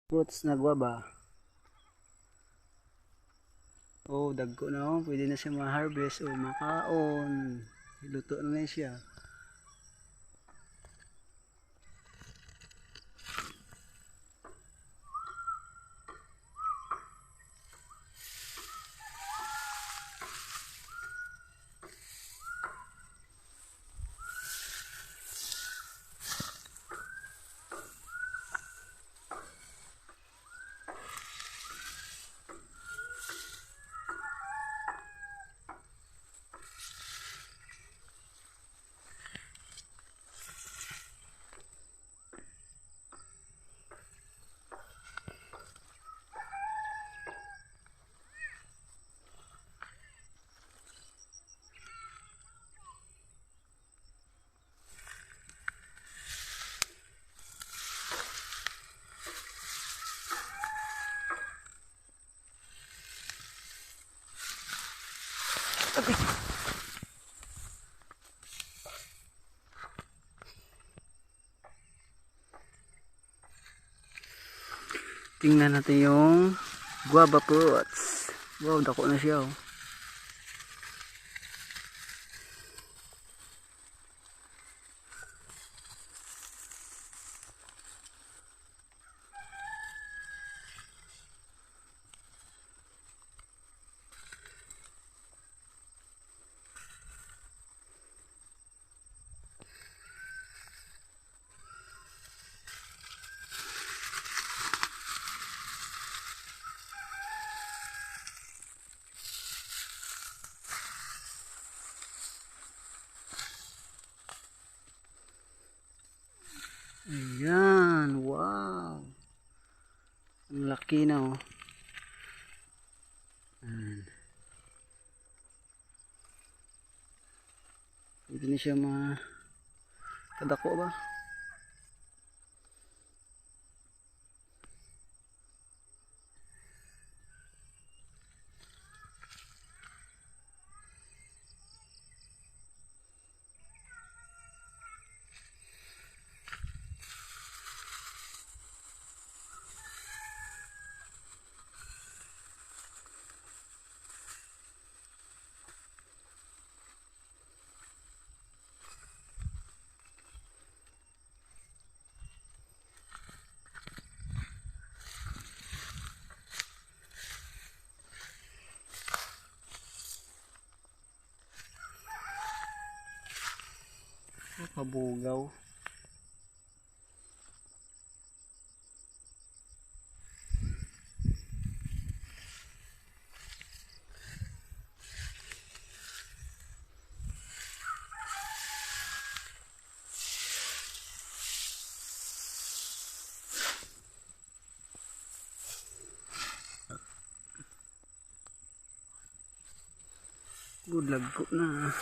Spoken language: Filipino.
Fruits na guava. Oh, dagko na oh. Pwede na siya ma-harvest o makaon. Luto na siya. Okay. Tingnan natin yung guava fruits. Wow, dako na siya oh. Ayan, wow. Ang laki na oh. Ayan. Pwede na siya kadako ba? Kabugaw. Good, lagko na.